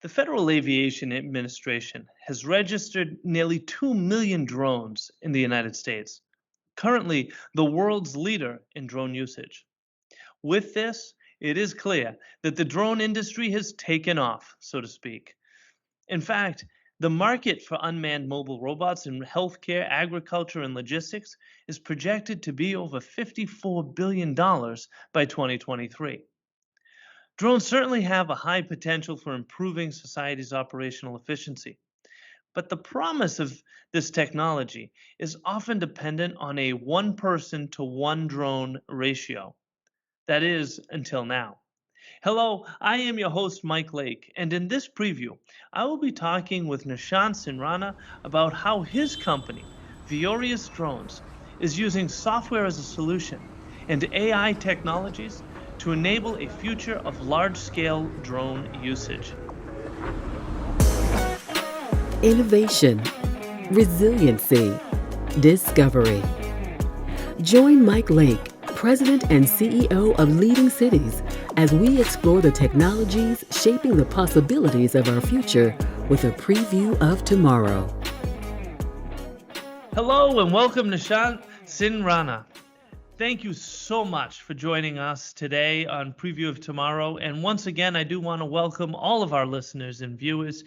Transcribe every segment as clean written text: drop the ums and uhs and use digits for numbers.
The Federal Aviation Administration has registered nearly 2 million drones in the United States, currently the world's leader in drone usage. With this, it is clear that the drone industry has taken off, so to speak. In fact, the market for unmanned mobile robots in healthcare, agriculture, and logistics is projected to be over $54 billion by 2023. Drones certainly have a high potential for improving society's operational efficiency, but the promise of this technology is often dependent on a one person to one drone ratio. That is, until now. Hello, I am your host, Mike Lake, and in this preview, I will be talking with Nishant Singh Rana about how his company, Vyorius Drones, is using software as a solution and AI technologies to enable a future of large scale drone usage. Innovation, resiliency, discovery. Join Mike Lake, President and CEO of Leading Cities, as we explore the technologies shaping the possibilities of our future with a preview of tomorrow. Hello and welcome Nishant Singh Rana. Thank you so much for joining us today on Preview of Tomorrow. And once again, I do want to welcome all of our listeners and viewers.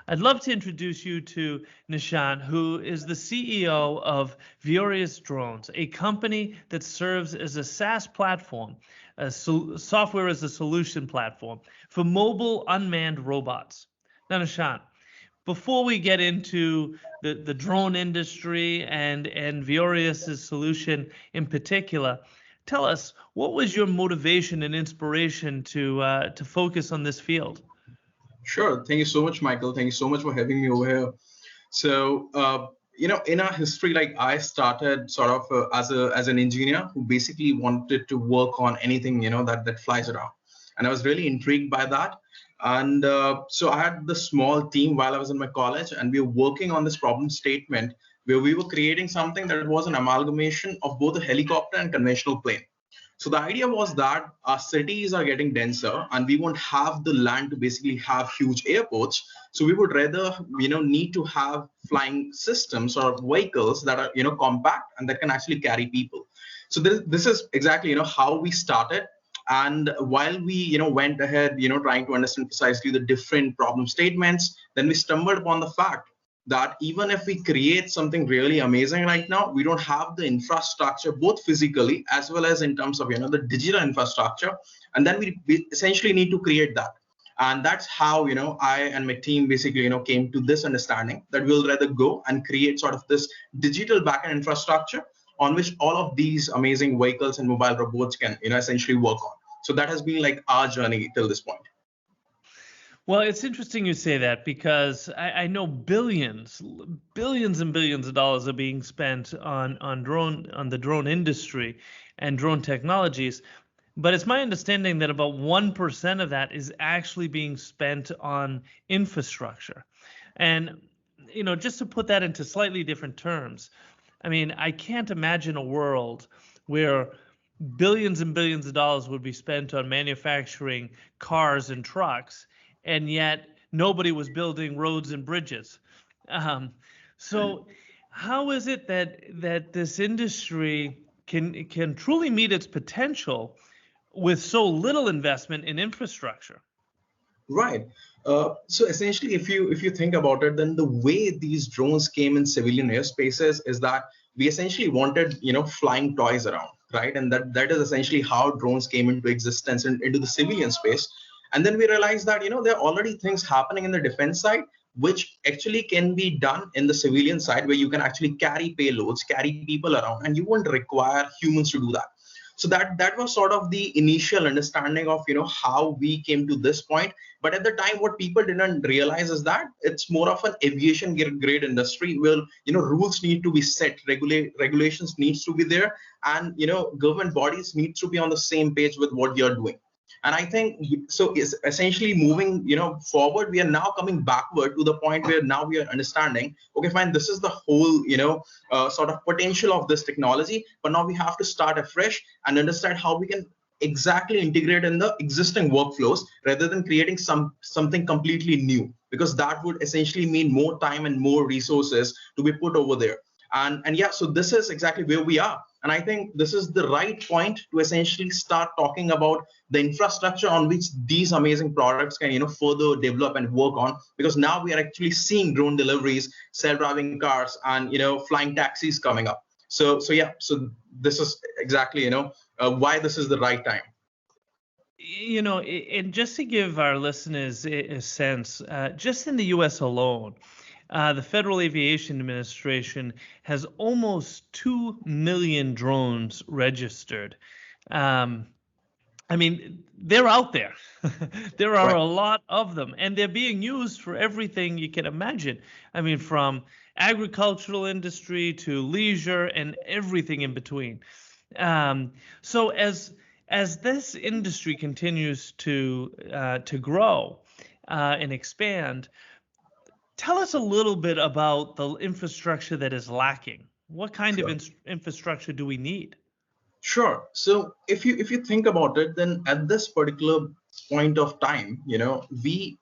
I'd love to introduce you to Nishant, who is the CEO of Vyorius Drones, a company that serves as a SaaS platform, a software as a solution platform for mobile unmanned robots. Now, Nishant, before we get into the drone industry and Vyorius' solution in particular, tell us, what was your motivation and inspiration to focus on this field? Sure. Thank you so much, Michael. Thank you so much for having me over here. So, in our history, like I started sort of as an engineer who basically wanted to work on anything, that flies around. And I was really intrigued by that. And so I had this small team while I was in my college, and we were working on this problem statement where we were creating something that was an amalgamation of both a helicopter and conventional plane. So the idea was that our cities are getting denser and we won't have the land to basically have huge airports. So we would rather, need to have flying systems or vehicles that are, compact and that can actually carry people. So this is exactly, how we started. And while we, went ahead, trying to understand precisely the different problem statements, then we stumbled upon the fact that even if we create something really amazing right now, we don't have the infrastructure, both physically as well as in terms of, the digital infrastructure. And then we essentially need to create that. And that's how, I and my team basically, came to this understanding that we'll rather go and create sort of this digital backend infrastructure on which all of these amazing vehicles and mobile robots can, essentially work on. So that has been like our journey till this point. Well, it's interesting you say that because I know billions and billions of dollars are being spent on the drone industry and drone technologies. But it's my understanding that about 1% of that is actually being spent on infrastructure. And, just to put that into slightly different terms, I mean, I can't imagine a world where billions and billions of dollars would be spent on manufacturing cars and trucks, and yet nobody was building roads and bridges. So how is it that this industry can truly meet its potential with so little investment in infrastructure? Right. So essentially, if you think about it, then the way these drones came in civilian airspaces is that we essentially wanted, flying toys around, right? And that is essentially how drones came into existence and into the civilian space. And then we realized that, there are already things happening in the defense side, which actually can be done in the civilian side, where you can actually carry payloads, carry people around, and you won't require humans to do that. So that was sort of the initial understanding of, how we came to this point. But at the time, what people didn't realize is that it's more of an aviation grade industry where, rules need to be set, regulations needs to be there, and, government bodies need to be on the same page with what you're doing. And I think so is essentially moving, forward. We are now coming backward to the point where now we are understanding, okay, fine, this is the whole, sort of potential of this technology, but now we have to start afresh and understand how we can exactly integrate in the existing workflows rather than creating something completely new, because that would essentially mean more time and more resources to be put over there. And yeah, so this is exactly where we are. And I think this is the right point to essentially start talking about the infrastructure on which these amazing products can, further develop and work on, because now we are actually seeing drone deliveries, self-driving cars, and, flying taxis coming up. So yeah, so this is exactly, why this is the right time. And just to give our listeners a sense, just in the U.S. alone, the Federal Aviation Administration has almost 2 million drones registered. I mean, they're out there. There are a lot of them, and they're being used for everything you can imagine. I mean, from agricultural industry to leisure and everything in between. So as this industry continues to grow and expand, tell us a little bit about the infrastructure that is lacking. What kind of infrastructure do we need? Sure. So if you think about it, then at this particular point of time, we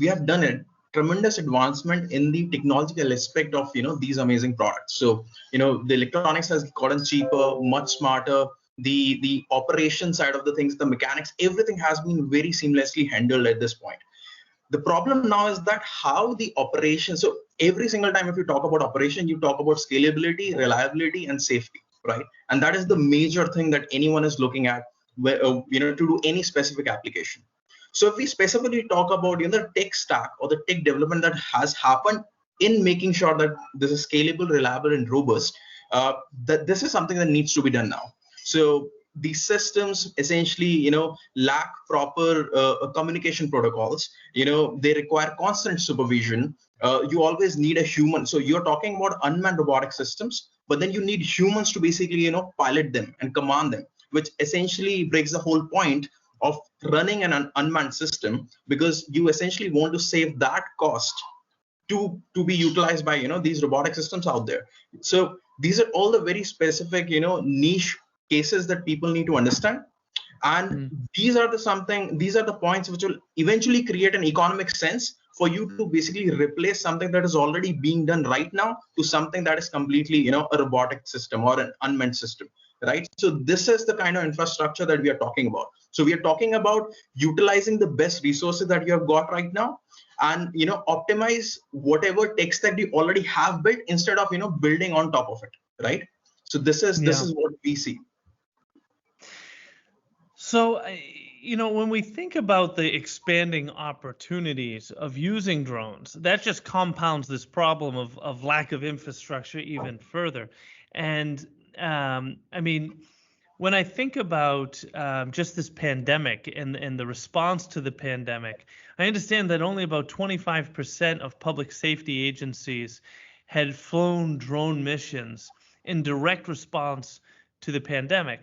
have done a tremendous advancement in the technological aspect of these amazing products. So the electronics has gotten cheaper, much smarter. The operation side of the things, the mechanics, everything has been very seamlessly handled at this point. The problem now is that how the operation. So every single time if you talk about operation, you talk about scalability, reliability, and safety, right? And that is the major thing that anyone is looking at, where, to do any specific application. So if we specifically talk about the tech stack or the tech development that has happened in making sure that this is scalable, reliable, and robust, that this is something that needs to be done now. So these systems essentially, lack proper communication protocols. They require constant supervision. You always need a human. So you're talking about unmanned robotic systems, but then you need humans to basically, pilot them and command them, which essentially breaks the whole point of running an unmanned system, because you essentially want to save that cost to be utilized by these robotic systems out there. So these are all the very specific niche cases that people need to understand, and these are the points which will eventually create an economic sense for you to basically replace something that is already being done right now to something that is completely a robotic system or an unmanned system, right? So this is the kind of infrastructure that we are talking about. So we are talking about utilizing the best resources that you have got right now, and optimize whatever tech stack you already have built instead of building on top of it, right? So this is what we see. So, when we think about the expanding opportunities of using drones, that just compounds this problem of lack of infrastructure even further. And I mean, when I think about just this pandemic and the response to the pandemic, I understand that only about 25% of public safety agencies had flown drone missions in direct response to the pandemic.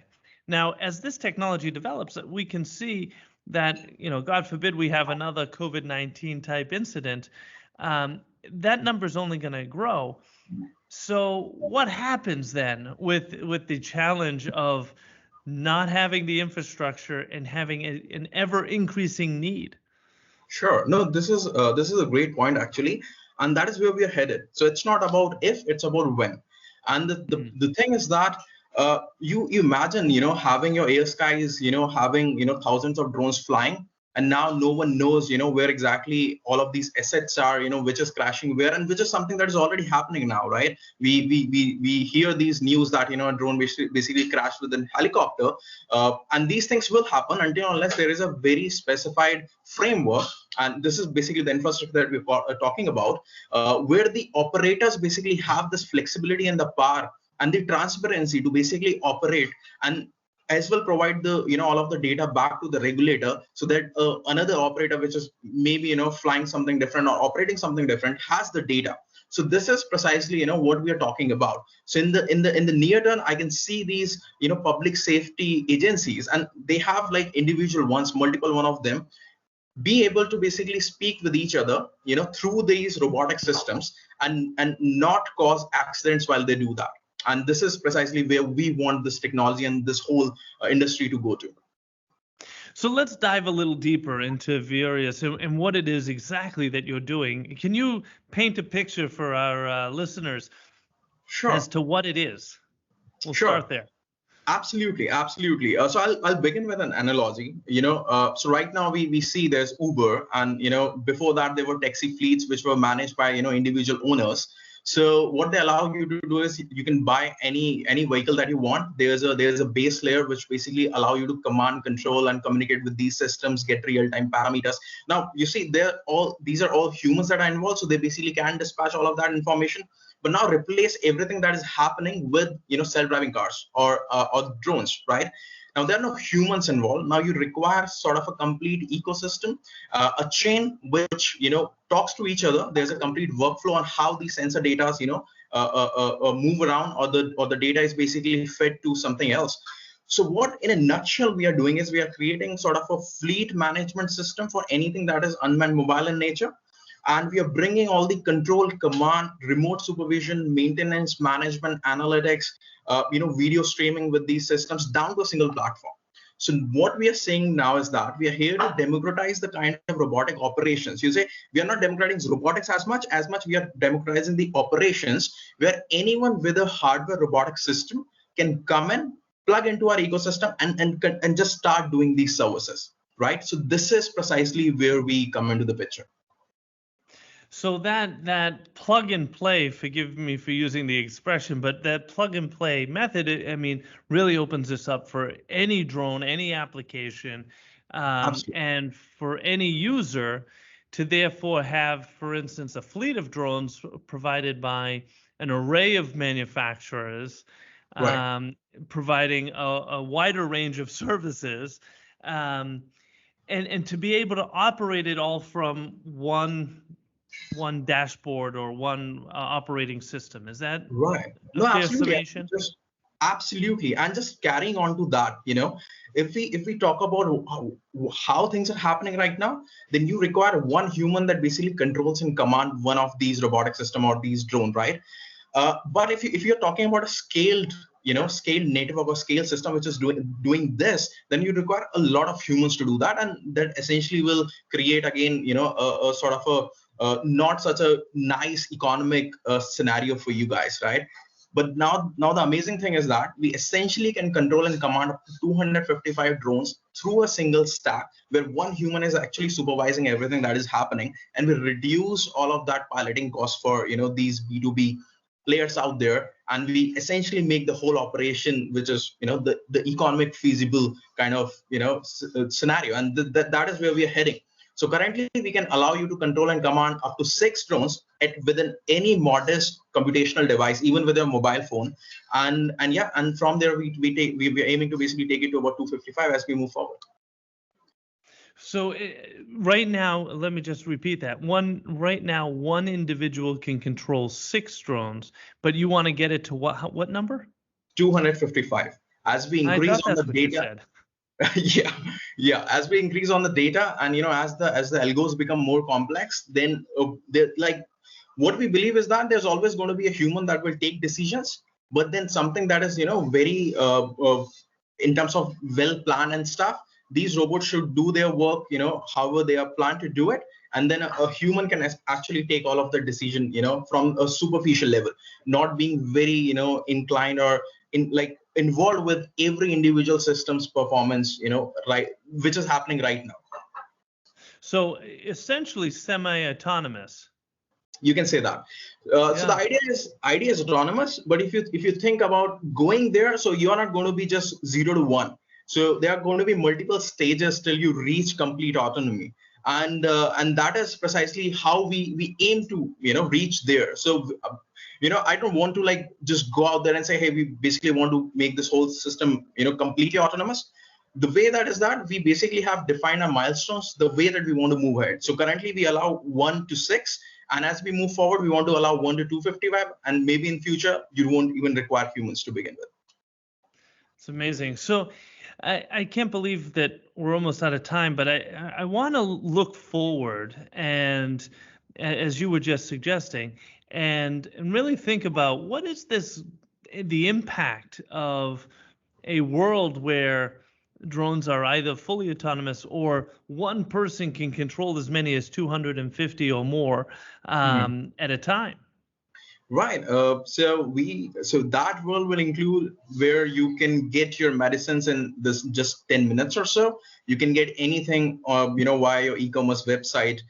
Now, as this technology develops, we can see that, God forbid we have another COVID-19 type incident, that number is only going to grow. So what happens then with the challenge of not having the infrastructure and having an ever increasing need? Sure. No, this is a great point actually, and that is where we are headed. So it's not about if, it's about when. And the thing is that you imagine having your air skies, having thousands of drones flying, and now no one knows where exactly all of these assets are, which is crashing where, and which is something that is already happening now, right? We hear these news that a drone basically crashed with a helicopter, and these things will happen unless there is a very specified framework. And this is basically the infrastructure that we're talking about, where the operators basically have this flexibility and the power and the transparency to basically operate, and as well provide the all of the data back to the regulator, so that another operator which is maybe flying something different or operating something different has the data. So this is precisely what we are talking about. So in the near term, I can see these public safety agencies, and they have like individual ones, multiple one of them, be able to basically speak with each other through these robotic systems, and not cause accidents while they do that. And this is precisely where we want this technology and this whole industry to go to. So let's dive a little deeper into Vyorius and what it is exactly that you're doing. Can you paint a picture for our listeners as Sure, to what it is? We'll sure. start there. Absolutely, absolutely. So I'll begin with an analogy. So right now we see there's Uber, and before that there were taxi fleets which were managed by individual owners. So what they allow you to do is you can buy any vehicle that you want. There's a base layer which basically allow you to command, control, and communicate with these systems, get real-time parameters. Now you see these are all humans that are involved, so they basically can dispatch all of that information. But now replace everything that is happening with self-driving cars or drones, right? Now there are no humans involved. Now you require sort of a complete ecosystem, a chain which talks to each other. There's a complete workflow on how these sensor data move around, or the data is basically fed to something else. So what, in a nutshell, we are doing is we are creating sort of a fleet management system for anything that is unmanned mobile in nature. And we are bringing all the control, command, remote supervision, maintenance, management, analytics, video streaming with these systems down to a single platform. So what we are saying now is that we are here to democratize the kind of robotic operations. You say we are not democratizing robotics as much we are democratizing the operations, where anyone with a hardware robotic system can come in, plug into our ecosystem, and just start doing these services, right? So this is precisely where we come into the picture. So that plug and play, forgive me for using the expression, but that plug and play method, I mean, really opens this up for any drone, any application, and for any user to therefore have, for instance, a fleet of drones provided by an array of manufacturers, Right. providing a wider range of services, and to be able to operate it all from one dashboard or one operating system. Is that Right? a No, fair absolutely. summation? Absolutely. And just carrying on to that, if we talk about how things are happening right now, then you require one human that basically controls and command one of these robotic system or these drone, right? But if you're talking about a scaled native or a scale system which is doing this, then you require a lot of humans to do that, and that essentially will create again a sort of a not such a nice economic scenario for you guys, right? But now the amazing thing is that we essentially can control and command up to 255 drones through a single stack, where one human is actually supervising everything that is happening, and we reduce all of that piloting cost for these B2B players out there, and we essentially make the whole operation, which is the economic feasible kind of scenario, and that is where we are heading. So currently we can allow you to control and command up to 6 drones within any modest computational device, even with your mobile phone, and from there we're aiming to basically take it to about 255 as we move forward. So right now, let me just repeat that. Right now, one individual can control 6 drones, but you want to get it to what number? 255. As we increase I thought on that's the what you data, said. yeah. As we increase on the data, and as the algos become more complex, then like what we believe is that there's always going to be a human that will take decisions, but then something that is very in terms of well planned and stuff. These robots should do their work, however they are planned to do it, and then a human can actually take all of the decision, from a superficial level, not being very, inclined or involved with every individual system's performance, right, which is happening right now. So essentially semi-autonomous. You can say that. So the idea is autonomous, but if you think about going there, so you're not going to be just 0 to 1. So there are going to be multiple stages till you reach complete autonomy, and that is precisely how we aim to reach there. So I don't want to just go out there and say, hey, we basically want to make this whole system completely autonomous. The way that is that we basically have defined our milestones, the way that we want to move ahead. So currently we allow 1 to 6, and as we move forward, we want to allow 1 to 255, and maybe in future you won't even require humans to begin with. It's amazing. So I can't believe that we're almost out of time, but I want to look forward, and as you were just suggesting, and really think about what is the impact of a world where drones are either fully autonomous or one person can control as many as 250 or more at a time. Right. So that world will include where you can get your medicines in this just 10 minutes or so. You can get anything, via your e-commerce website,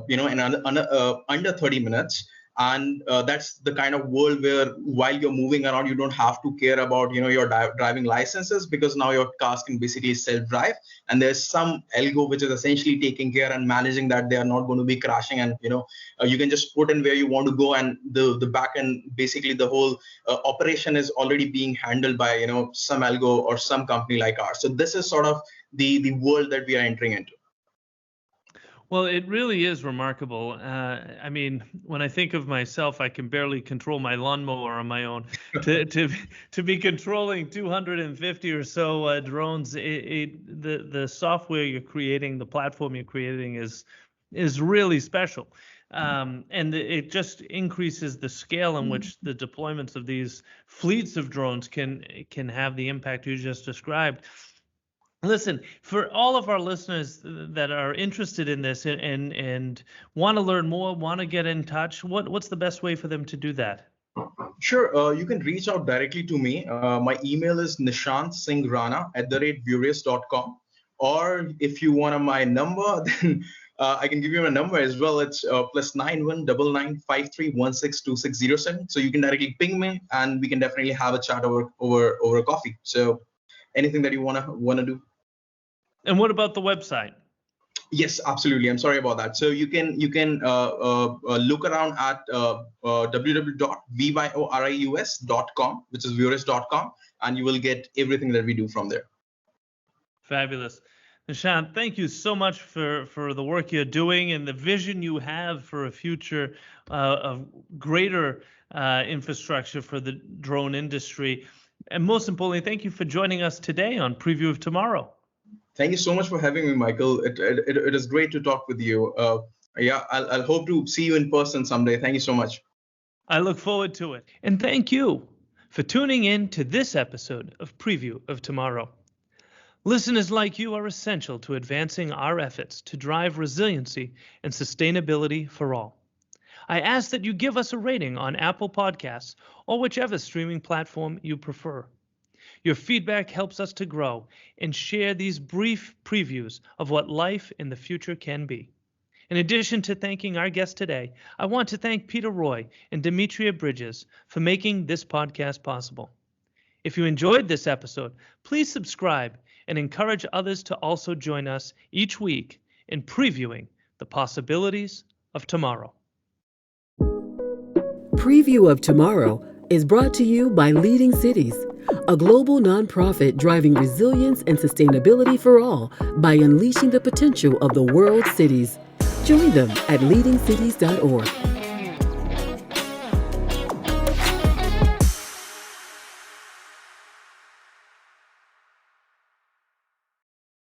in under 30 minutes. And that's the kind of world where while you're moving around, you don't have to care about, your driving licenses, because now your cars can basically self-drive. And there's some algo which is essentially taking care and managing that they are not going to be crashing. And, you can just put in where you want to go, and the back end, basically the whole operation is already being handled by, some algo or some company like ours. So this is sort of the world that we are entering into. Well, it really is remarkable. I mean, when I think of myself, I can barely control my lawnmower on my own. To be controlling 250 or so drones, the software you're creating, the platform you're creating is really special. And it just increases the scale in which the deployments of these fleets of drones can have the impact you just described. Listen, for all of our listeners that are interested in this and want to learn more, want to get in touch, what's the best way for them to do that? Sure. You can reach out directly to me. My email is Nishant Singh Rana @Vyorius.com. Or if you want my number, then I can give you my number as well. It's +91 9953162607. So you can directly ping me, and we can definitely have a chat over coffee. So anything that you wanna do. And what about the website? Yes, absolutely. I'm sorry about that. So you can look around at www.vyorius.com, which is vyorius.com, and you will get everything that we do from there. Fabulous. Nishant, thank you so much for the work you're doing and the vision you have for a future of greater infrastructure for the drone industry. And most importantly, thank you for joining us today on Preview of Tomorrow. Thank you so much for having me, Michael. It is great to talk with you. I'll hope to see you in person someday. Thank you so much. I look forward to it. And thank you for tuning in to this episode of Preview of Tomorrow. Listeners like you are essential to advancing our efforts to drive resiliency and sustainability for all. I ask that you give us a rating on Apple Podcasts or whichever streaming platform you prefer. Your feedback helps us to grow and share these brief previews of what life in the future can be. In addition to thanking our guest today, I want to thank Peter Roy and Demetria Bridges for making this podcast possible. If you enjoyed this episode, please subscribe and encourage others to also join us each week in previewing the possibilities of tomorrow. Preview of Tomorrow is brought to you by Leading Cities, a global nonprofit driving resilience and sustainability for all by unleashing the potential of the world's cities. Join them at leadingcities.org.